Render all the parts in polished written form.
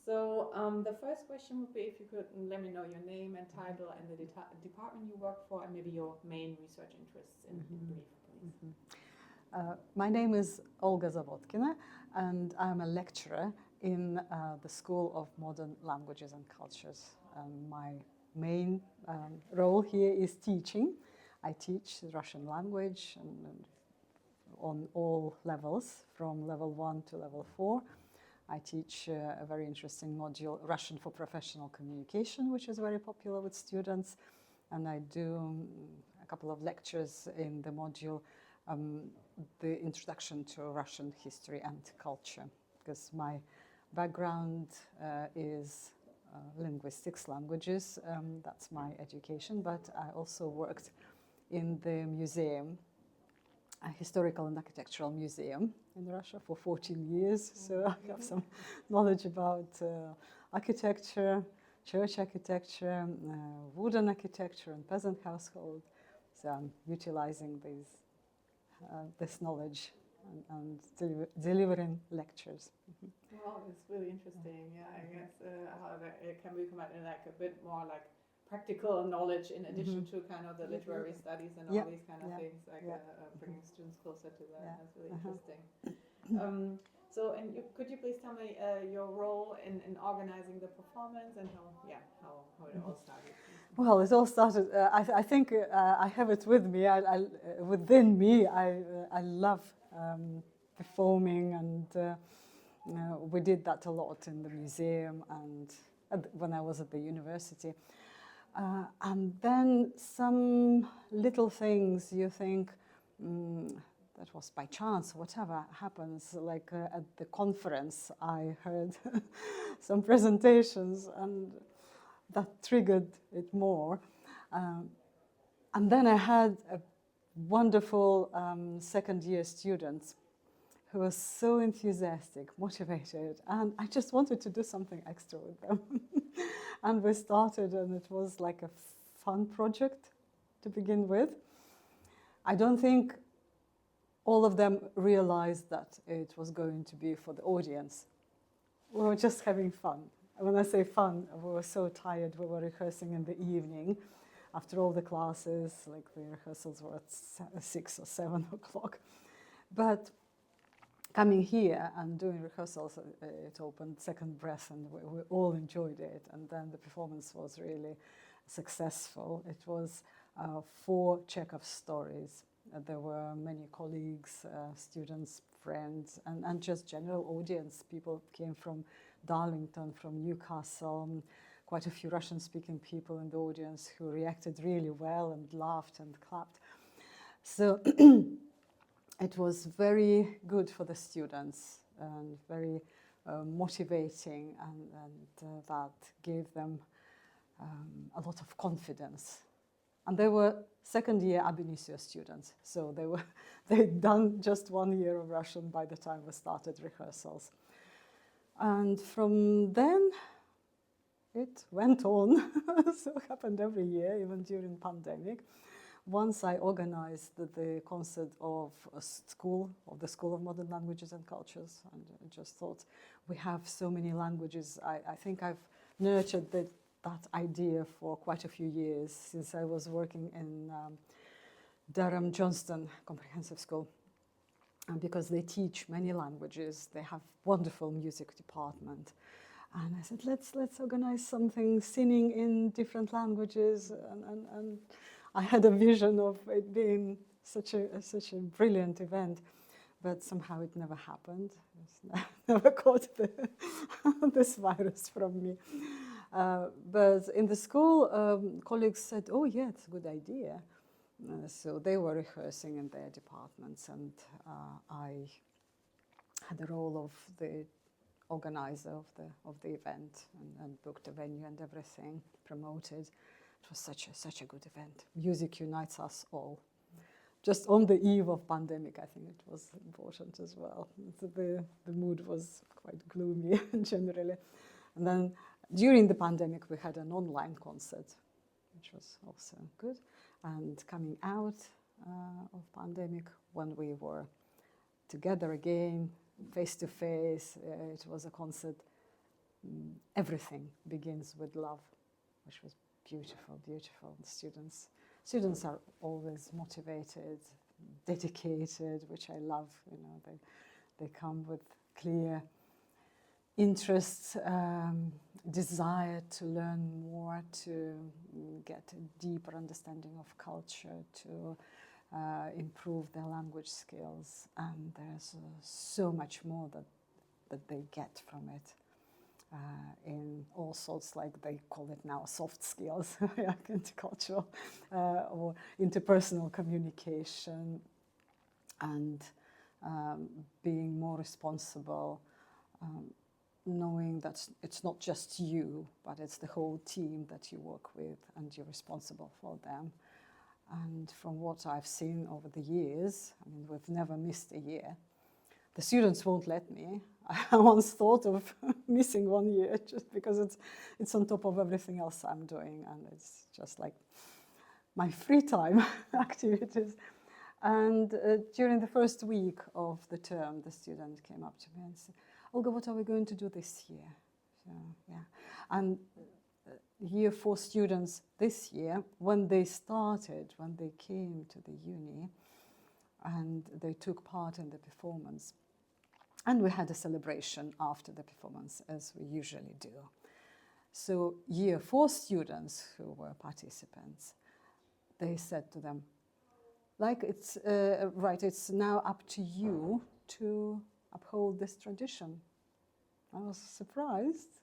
So the first question would be if you could let me know your name and title and the department you work for, and maybe your main research interests in brief, please. My name is Olga Zavodkina, and I'm a lecturer in the School of Modern Languages and Cultures. My main role here is teaching. I teach the Russian language and on all levels, from level 1 to level 4. I teach a very interesting module, Russian for Professional Communication, which is very popular with students. And I do a couple of lectures in the module, the Introduction to Russian History and Culture, because my background is linguistics, languages. That's my education, but I also worked in the museum, a historical and architectural museum in Russia for 14 years. So I have some knowledge about architecture, church architecture, wooden architecture, and peasant household. So I'm utilizing this knowledge and delivering lectures. Well, it's really interesting. Yeah, I guess how it can become like a bit more like practical knowledge in addition to kind of the literary studies and all these kind of things, like bringing students closer to that. That's really interesting. So, and could you please tell me your role in organizing the performance and how it all started? Well, it all started. I think I have it with me. Within me, I love performing, and we did that a lot in the museum and when I was at the university. And then some little things you think that was by chance, whatever happens. Like at the conference, I heard some presentations, and that triggered it more. And then I had a wonderful second-year student who was so enthusiastic, motivated, and I just wanted to do something extra with them. And we started, and it was like a fun project to begin with. I don't think all of them realized that it was going to be for the audience. We were just having fun. When I say fun, we were so tired. We were rehearsing in the evening after all the classes, like the rehearsals were at 6 or 7 o'clock. But coming here and doing rehearsals, it opened second breath, and we all enjoyed it. And then the performance was really successful. It was 4 Chekhov stories. There were many colleagues, students, friends, and just general audience. People came from Darlington, from Newcastle, quite a few Russian-speaking people in the audience who reacted really well and laughed and clapped. So it was very good for the students and very motivating, and that gave them a lot of confidence. And they were second-year ab initio students, so they'd done just 1 year of Russian by the time we started rehearsals. And from then, it went on. So it happened every year, even during pandemic. Once I organized the concert of the School of Modern Languages and Cultures, and I just thought, we have so many languages. I think I've nurtured that idea for quite a few years, since I was working in Durham, Johnston Comprehensive School. And because they teach many languages, they have wonderful music department. And I said, let's organize something, singing in different languages. And I had a vision of it being such a brilliant event, but somehow it never happened. It never caught this virus from me. But in the school, colleagues said, oh yeah, it's a good idea. So they were rehearsing in their departments, and I had the role of the organizer of the event, and booked a venue and everything, promoted. It was such a good event. Music unites us all. Just on the eve of pandemic, I think it was important as well. The mood was quite gloomy generally. And then during the pandemic, we had an online concert, which was also good. And coming out of pandemic, when we were together again, face to face, it was a concert everything begins with love, which was beautiful, beautiful. Students are always motivated, dedicated, which I love. You know, they come with clear interest, desire to learn more, to get a deeper understanding of culture, to improve their language skills, and there's so much more that they get from it. In all sorts, like they call it now, soft skills, intercultural or interpersonal communication, and being more responsible, knowing that it's not just you, but it's the whole team that you work with, and you're responsible for them. And from what I've seen over the years, I mean, we've never missed a year. The students won't let me. I once thought of missing 1 year just because it's on top of everything else I'm doing, and it's just like my free time activities. And during the first week of the term, the student came up to me and said, "Olga, what are we going to do this year?" So, yeah. And year 4 students this year, when they came to the uni, and they took part in the performance. And we had a celebration after the performance, as we usually do. So year 4 students who were participants, they said to them, like, it's now up to you to uphold this tradition. I was surprised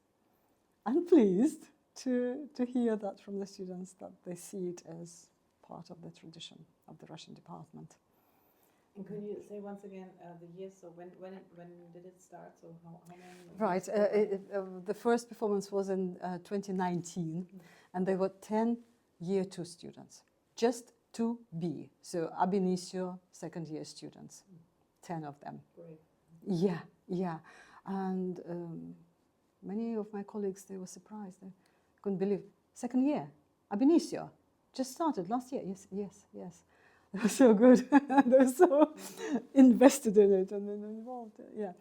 and pleased to hear that from the students, that they see it as part of the tradition of the Russian department. And could you say once again the year? So when did it start? So how many? Right. The first performance was in 2019, and there were 10 year 2 students, just 2B. So ab initio, second year students, 10 of them. Great. Yeah, yeah. And many of my colleagues, they were surprised. They couldn't believe. Second year, ab initio, just started last year. Yes, yes, yes. They were so good. They were so invested in it and involved. Yeah.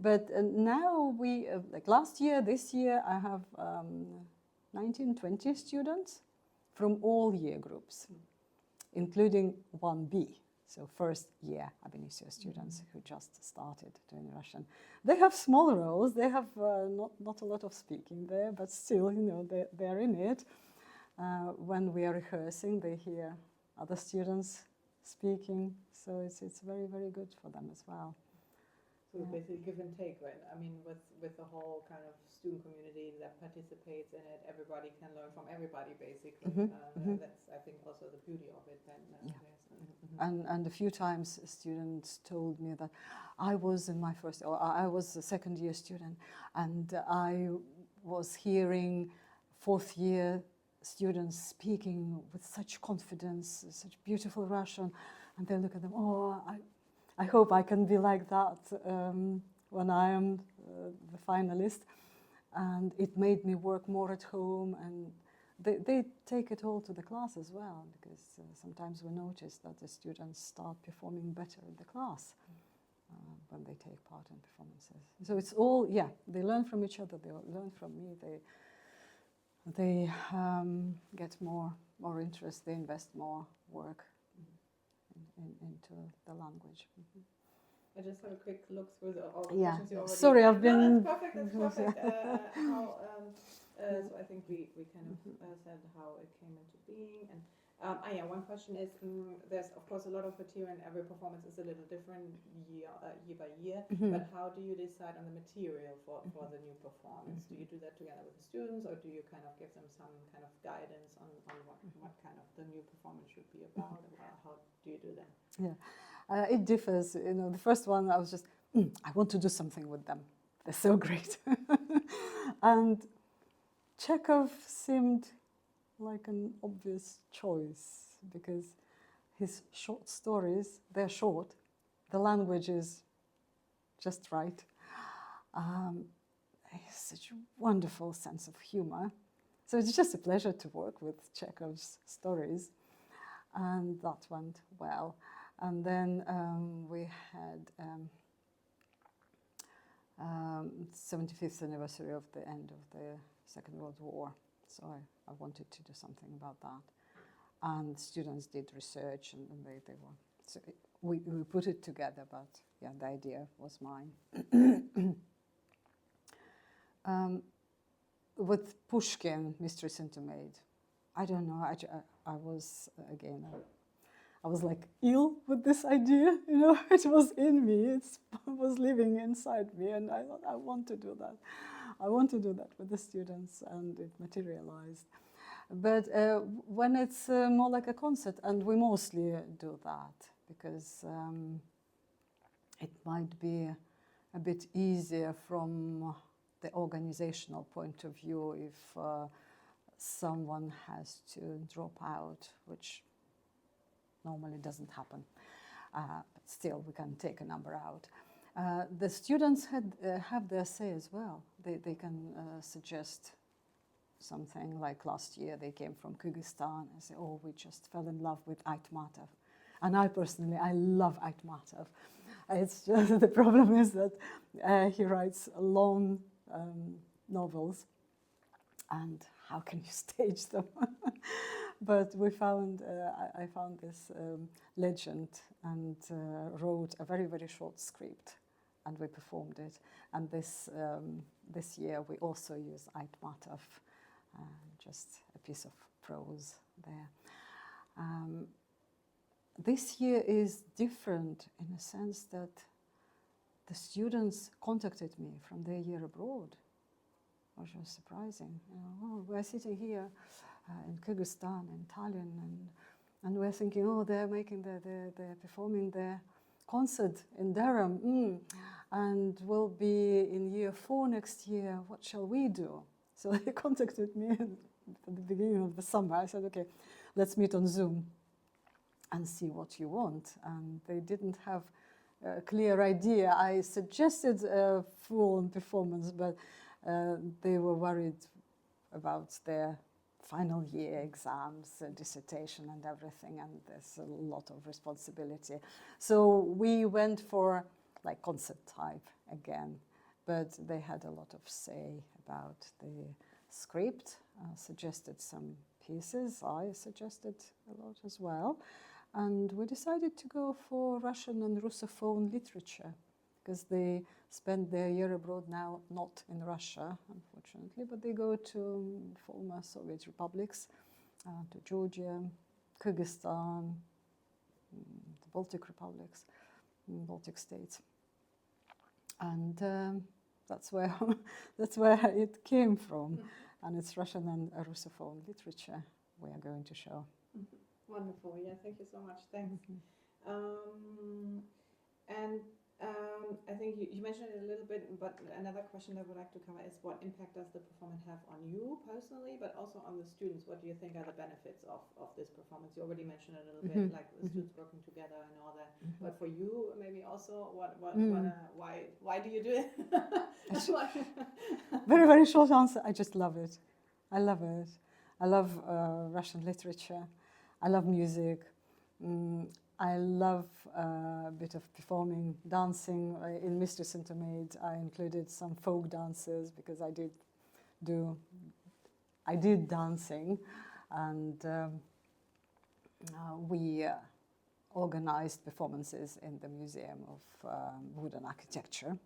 But now we, like last year, this year, I have 19, 20 students from all year groups, not one-B. So first year ab initio students who just started doing Russian. They have small roles. They have not a lot of speaking there, but still, you know, they're in it. When we are rehearsing, they hear other students speaking, so it's very, very good for them as well. So it's basically give and take, right? I mean, with the whole kind of student community that participates in it, everybody can learn from everybody, basically. That's, I think, also the beauty of it. Then, And a few times students told me that I was a second year student, and I was hearing 4th year students speaking with such confidence, such beautiful Russian, and they look at them, oh, I hope I can be like that when I am the finalist. And it made me work more at home, and they take it all to the class as well, because sometimes we notice that the students start performing better in the class when they take part in performances. So it's all, yeah, they learn from each other, they learn from me, they get more interest, they invest more work into the language. I just have a quick look through all the Yeah. questions you already... Sorry, I've been... No, that's perfect. So I think we kind of said how it came into being. And one question is, there's of course a lot of material, and every performance is a little different year by year. But how do you decide on the material for the new performance? Do you do that together with the students, or do you kind of give them some kind of guidance on what kind of the new performance should be about? How do you do that? Yeah, it differs. You know, the first one I was just, I want to do something with them. They're so great. And Chekhov seemed like an obvious choice, because his short stories, they're short, the language is just right. He has such a wonderful sense of humor. So it's just a pleasure to work with Chekhov's stories, and that went well. And then we had 75th anniversary of the end of the Second World War. So I wanted to do something about that. And students did research, and they were. So we put it together, but yeah, the idea was mine. With Pushkin, Mistress and Maid, I don't know. I was again. I was like ill with this idea, you know. It was in me. It was living inside me, and I thought I want to do that. I want to do that with the students, and it materialized. But when it's more like a concert, and we mostly do that because it might be a bit easier from the organizational point of view if someone has to drop out, which normally doesn't happen. But still, we can take a number out. The students have their say as well. They can suggest something. Like last year, they came from Kyrgyzstan and say, "Oh, we just fell in love with Aitmatov." And I personally, I love Aitmatov. It's just the problem is that he writes long novels, and how can you stage them? But we found, I found this legend and wrote a very, very short script, and we performed it. And this year we also use Aitmatov, just a piece of prose there. This year is different in a sense that the students contacted me from their year abroad, which was surprising. You know, oh, we're sitting here in Kyrgyzstan, in Tallinn, and we're thinking, oh, they're performing their concert in Durham, and we'll be in year 4 next year. What shall we do? So they contacted me at the beginning of the summer. I said, okay, let's meet on Zoom and see what you want. And they didn't have a clear idea. I suggested a full performance, but they were worried about their final year exams, dissertation and everything, and there's a lot of responsibility. So we went for like concert type again, but they had a lot of say about the script, suggested some pieces. I suggested a lot as well. And we decided to go for Russian and Russophone literature because they spend their year abroad now not in Russia, unfortunately, but they go to former Soviet republics, to Georgia, Kyrgyzstan, the Baltic republics, Baltic states. And that's where it came from. And it's Russian and Russophone literature we are going to show. Wonderful. Yeah, thank you so much. Thanks. I think you mentioned it a little bit, but another question that I would like to cover is what impact does the performance have on you personally, but also on the students? What do you think are the benefits of this performance? You already mentioned it a little bit, like the students working together and all that. But for you, maybe also, why do you do it? Very, very short answer. I just love it. I love it. I love Russian literature. I love music. I love a bit of performing, dancing. In Mistress and Maid, I included some folk dances because I did dancing, and we organized performances in the Museum of Wooden Architecture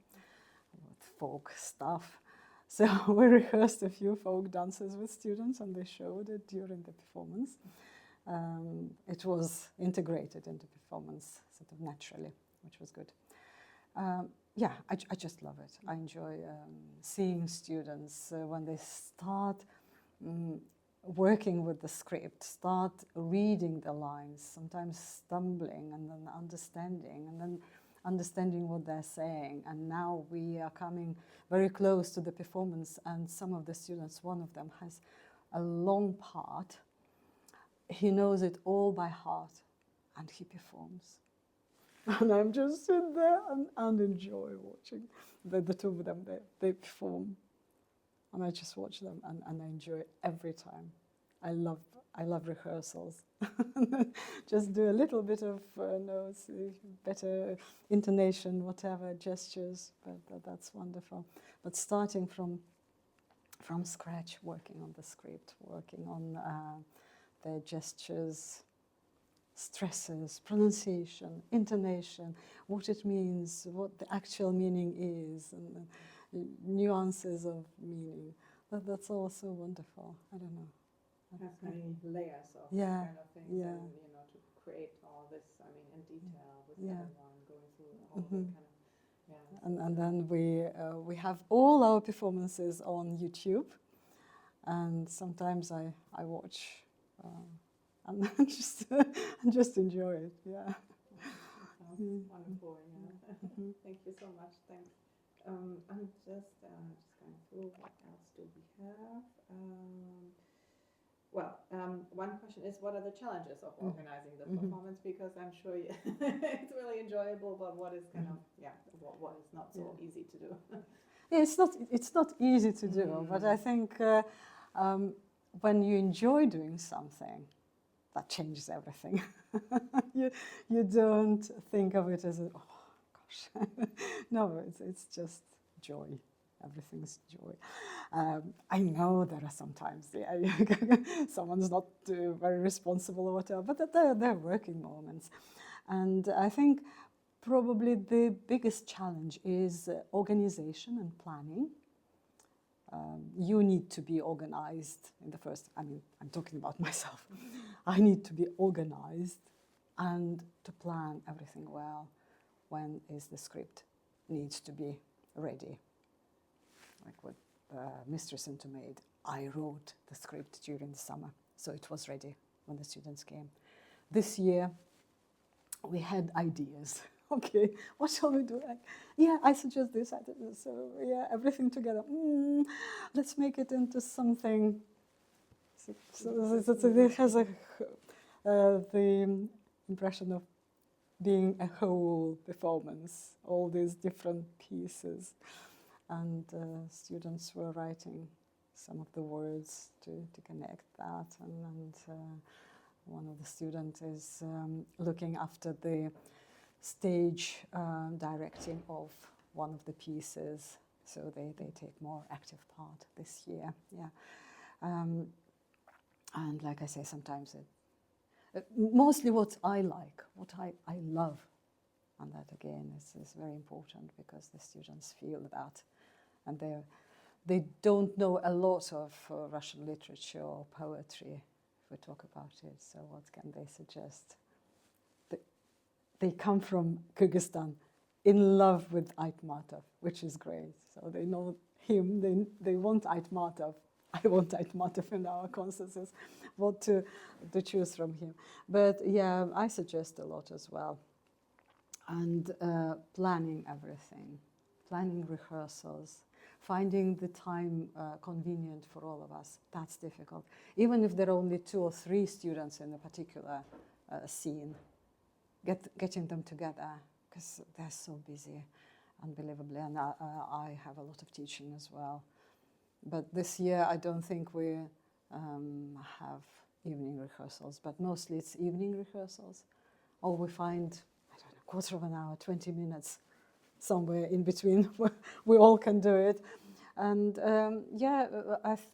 with folk stuff. So we rehearsed a few folk dances with students, and they showed it during the performance. It was integrated into performance sort of naturally, which was good. Yeah, I just love it. I enjoy seeing students when they start working with the script, start reading the lines, sometimes stumbling and then understanding what they're saying. And now we are coming very close to the performance, and some of the students, one of them has a long part. He knows it all by heart, and he performs. And I'm just sitting there and enjoy watching the two of them. They perform, and I just watch them, and I enjoy it every time. I love rehearsals. Just do a little bit of notes, better intonation, whatever, gestures, but that's wonderful. But starting from scratch, working on the script, working on the gestures, stresses, pronunciation, intonation, what it means, what the actual meaning is, and nuances of meaning. That's all so wonderful. I don't know. Has many layers of Yeah, kind of things, yeah. and to create all this, I mean, in detail with Yeah. everyone going through all the kind of, And then we have all our performances on YouTube, and sometimes I watch and just enjoy it. Yeah. Sounds wonderful. Yeah. Thank you so much. Thanks. I'm just going through. What else do we have? One question is, what are the challenges of organizing the performance? Because I'm sure it's really enjoyable, but what is kind of, what is not so easy to do? Yeah, it's not easy to do, but I think when you enjoy doing something, that changes everything. you don't think of it as oh gosh, no, it's just joy. Everything's joy. I know there are sometimes someone's not very responsible or whatever, but they're working moments. And I think probably the biggest challenge is organization and planning. You need to be organized in the first, I mean, I'm talking about myself. I need to be organized and to plan everything well. When is the script needs to be ready? Like with Mistress and Maid, I wrote the script during the summer, so it was ready when the students came. This year, we had ideas. Okay, what shall we do? Like, yeah, I suggest this, I did this. So yeah, everything together. Let's make it into something. So it has the impression of being a whole performance, all these different pieces. And students were writing some of the words to connect that. And one of the students is looking after the stage directing of one of the pieces, so they take more active part this year. Yeah, and like I say, sometimes mostly what I like, what I love, and that again is very important because the students feel that, and they don't know a lot of Russian literature or poetry if we talk about it. So what can they suggest? They come from Kyrgyzstan in love with Aitmatov, which is great. So they know him, they want Aitmatov. I want Aitmatov in our concerts, what to choose from him. But yeah, I suggest a lot as well. And planning everything, planning rehearsals, finding the time convenient for all of us, that's difficult. Even if there are only 2 or 3 students in a particular scene, getting them together, because they're so busy, unbelievably, and I have a lot of teaching as well. But this year I don't think we have evening rehearsals, but mostly it's evening rehearsals, or we find, I don't know, quarter of an hour, 20 minutes, somewhere in between where we all can do it. And yeah,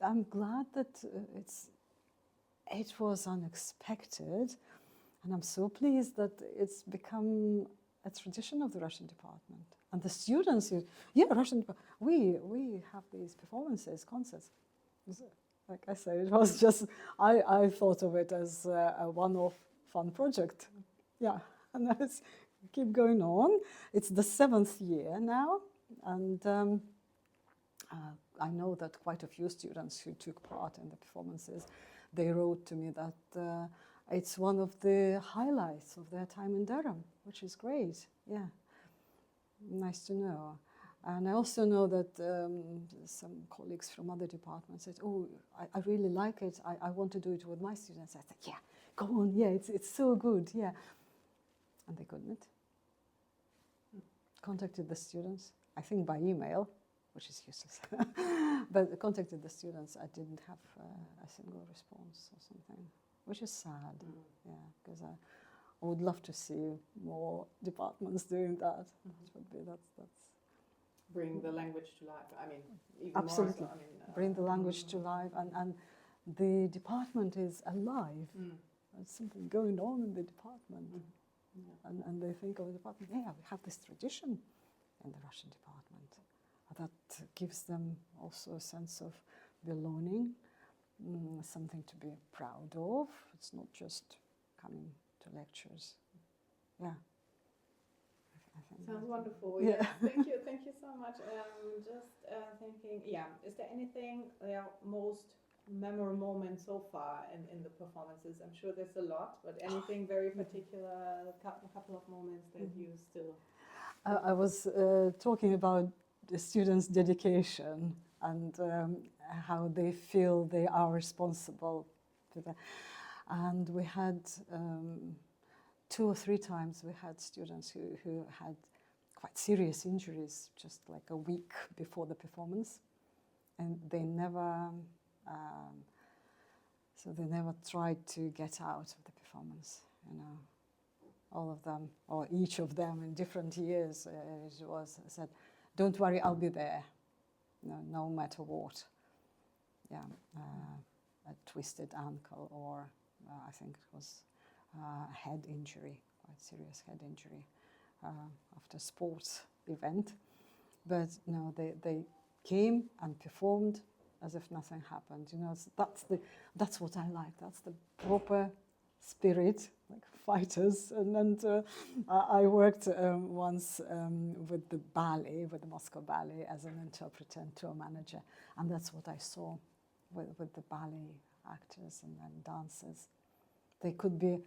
I'm glad that it was unexpected. And I'm so pleased that it's become a tradition of the Russian department. And the students, Russian, we have these performances, concerts. Like I said, it was just, I thought of it as a one-off fun project. Yeah, and let's keep going on. It's the 7th year now, and I know that quite a few students who took part in the performances, they wrote to me that it's one of the highlights of their time in Durham, which is great. Yeah, nice to know. And I also know that some colleagues from other departments said, oh, I really like it. I want to do it with my students. I said, yeah, go on. Yeah, it's so good. Yeah. And they couldn't. Contacted the students, I think by email. which is useless. But contacted the students, I didn't have a single response or something, which is sad. Yeah, because I would love to see more departments doing that. That would be that's bring the language to life. I mean, even absolutely more so. I mean, bring the language to life, and the department is alive. There's something going on in the department, and they think of the department. Yeah, we have this tradition in the Russian department that gives them also a sense of belonging, something to be proud of. It's not just coming to lectures. Yeah. Sounds wonderful. Yeah. Thank you so much. Just thinking, is there anything, most memorable moment so far in the performances? I'm sure there's a lot, but anything very particular, a couple of moments that you still... I was talking about the students' dedication and how they feel they are responsible for that. And we had 2 or 3 times we had students who had quite serious injuries just like a week before the performance, and they never tried to get out of the performance, you know. All of them, or each of them in different years, said, "Don't worry, I'll be there, no matter what." Yeah, a twisted ankle, or I think it was a head injury, quite serious head injury after a sports event. But no, they came and performed as if nothing happened. You know, that's what I like. That's the proper spirit, like fighters. And I worked once with the ballet, with the Moscow Ballet, as an interpreter and tour manager, and that's what I saw with the ballet actors and dancers. They could be,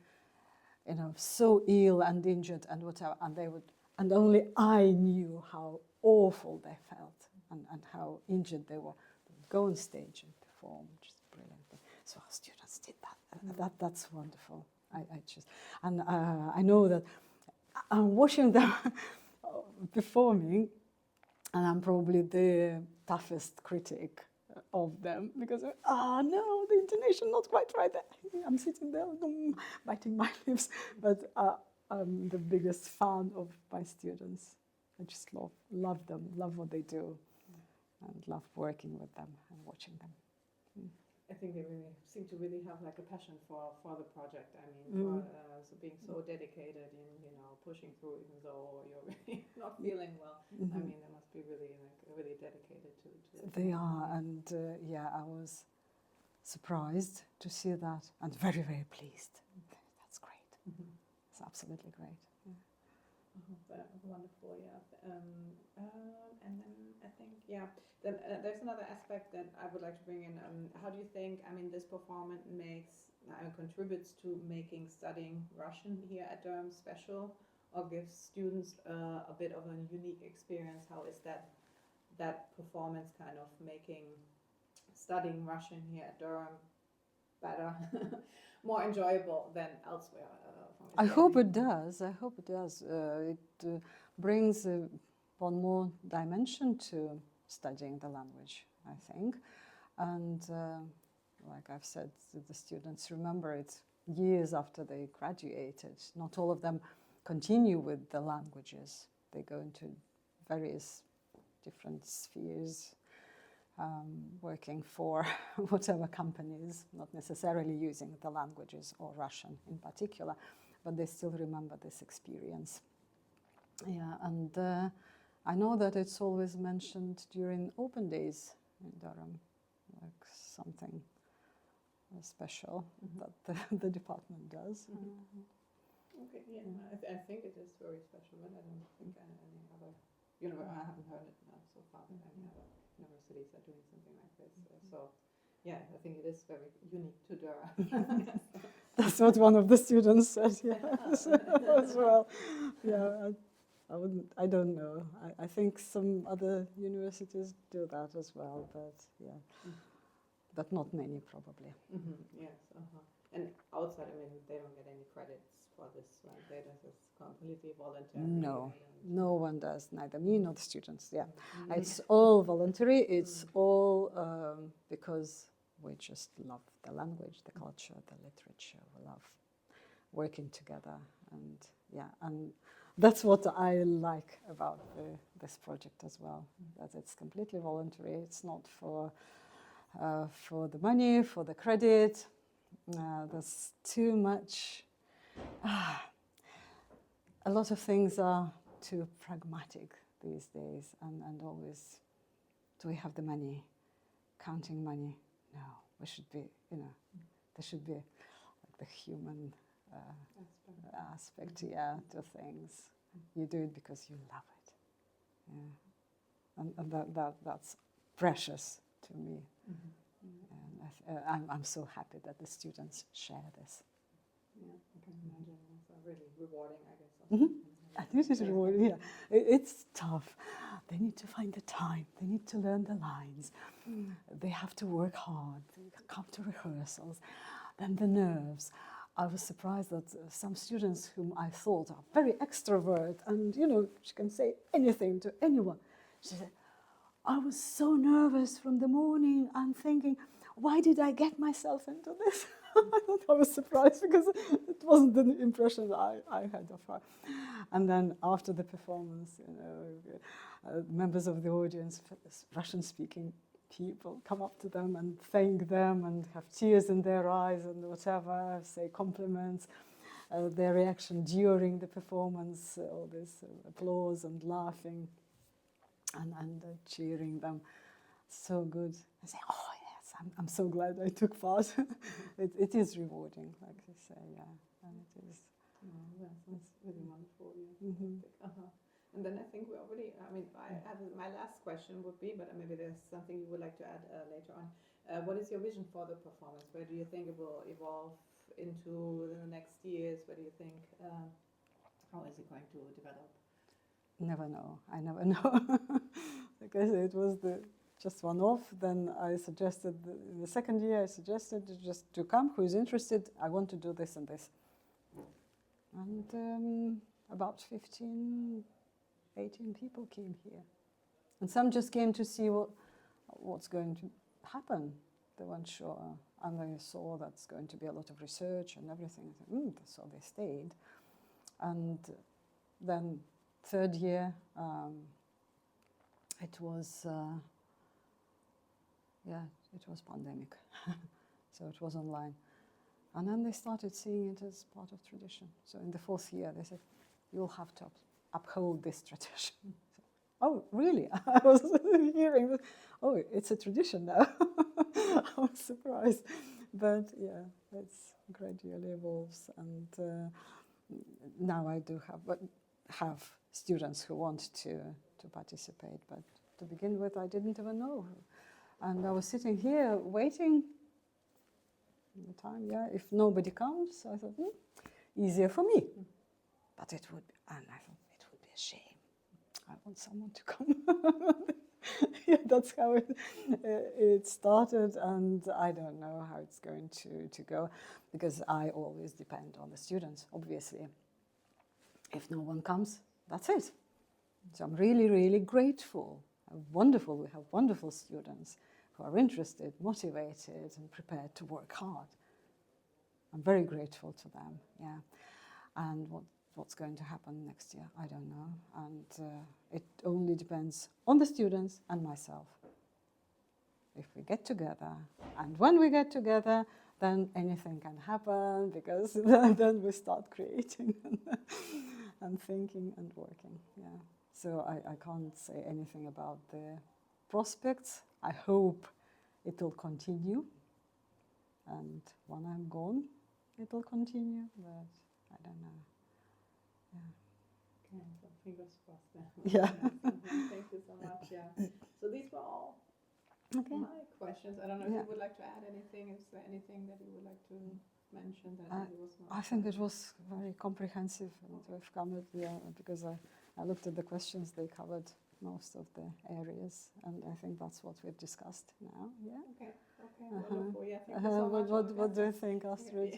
you know, so ill and injured and whatever, and they would, and only I knew how awful they felt and how injured they were. They would go on stage and perform, which is brilliant. So our students did that. That's wonderful. I know that I'm watching them performing, and I'm probably the toughest critic of them, because no, the intonation not quite right. I'm sitting there biting my lips, but I'm the biggest fan of my students. I just love them, love what they do, and love working with them and watching them. I think they really seem to really have like a passion for the project. I mean, so being so dedicated in, you know, pushing through even though you're really not feeling well. I mean, they must be really really dedicated to it. They are, and I was surprised to see that, and very, very pleased. That's great. It's absolutely great. Wonderful, yeah. And then I think, then there's another aspect that I would like to bring in. How do you think, I mean, this performance contributes to making studying Russian here at Durham special, or gives students a bit of a unique experience? How is that performance kind of making studying Russian here at Durham better, more enjoyable than elsewhere? I hope it does. It brings one more dimension to studying the language, I think. And like I've said, the students remember it years after they graduated. Not all of them continue with the languages. They go into various different spheres, working for whatever companies, not necessarily using the languages or Russian in particular, but they still remember this experience. Yeah, and I know that it's always mentioned during open days in Durham, like something special that the department does. Okay, yeah, I think it is very special, but I don't think any other I haven't heard it so far that any other universities are doing something like this. So, yeah, I think it is very unique to Durham. That's what one of the students said, yes, as well. Yeah, I don't know. I think some other universities do that as well, but but not many probably. Yes, and outside, I mean, they don't get any credits for this one. This is completely voluntary. No, no one does, neither me nor the students. Yeah, it's all voluntary. It's all because we just love the language, the culture, the literature. We love working together, and yeah, and that's what I like about this project as well. That it's completely voluntary. It's not for the money, for the credit. There's too much. A lot of things are too pragmatic these days, and always, do we have the money? Counting money? No, we should be, there should be like the human aspect, to things. You do it because you love it, and that's precious to me. And I'm so happy that the students share this. Yeah, I can imagine. It's really rewarding, I guess. It is rewarding, yeah. It's tough. They need to find the time. They need to learn the lines. They have to work hard. They come to rehearsals. Then the nerves. I was surprised that some students whom I thought are very extrovert and, she can say anything to anyone. She said, I was so nervous from the morning and thinking, why did I get myself into this? I was surprised because it wasn't the impression I had of her. And then after the performance, members of the audience, Russian-speaking people, come up to them and thank them and have tears in their eyes and whatever, say compliments. Their reaction during the performance, all this applause and laughing and cheering them. So good. I say, oh yes, I'm so glad I took part. It is rewarding, like you say, yeah, and it is. That's really wonderful. Yeah. And then I think we already, I have my last question would be, but maybe there's something you would like to add later on. What is your vision for the performance? Where do you think it will evolve into the next years? Where do you think, how is it going to develop? Never know. I never know. Because it was just one-off. Then I suggested, in the second year, I suggested just to come, who is interested, I want to do this and this. And about 15, 18 people came here. And some just came to see what's going to happen. They weren't sure. And they saw that's going to be a lot of research and everything. So they stayed. And then third year, it was pandemic. So it was online. And then they started seeing it as part of tradition. So in the fourth year, they said, you'll have to uphold this tradition. Oh, really? I was hearing that. Oh, it's a tradition now. I was surprised. But yeah, it's gradually evolves. And now I do have students who want to participate. But to begin with, I didn't even know. And I was sitting here waiting the time, if nobody comes, I thought, easier for me. But it would be, and I thought, it would be a shame. I want someone to come. That's how it started, and I don't know how it's going to go, because I always depend on the students, obviously. If no one comes, that's it. So I'm really, really grateful. Wonderful, we have wonderful students who are interested, motivated, and prepared to work hard. I'm very grateful to them, And what's going to happen next year, I don't know. And it only depends on the students and myself. If we get together, and when we get together, then anything can happen, because then we start creating and thinking and working, So I can't say anything about the prospects. I hope it will continue, and when I'm gone, it will continue, but I don't know. Okay, so fingers crossed then. Yeah. Thank you so much. So these were all my questions. I don't know if you would like to add anything. Is there anything that you would like to mention that was not? I think it was very comprehensive, and we've covered, because I looked at the questions, they covered most of the areas, and I think that's what we've discussed now. Okay, wonderful. Thank you so much. What do you think, Astrid?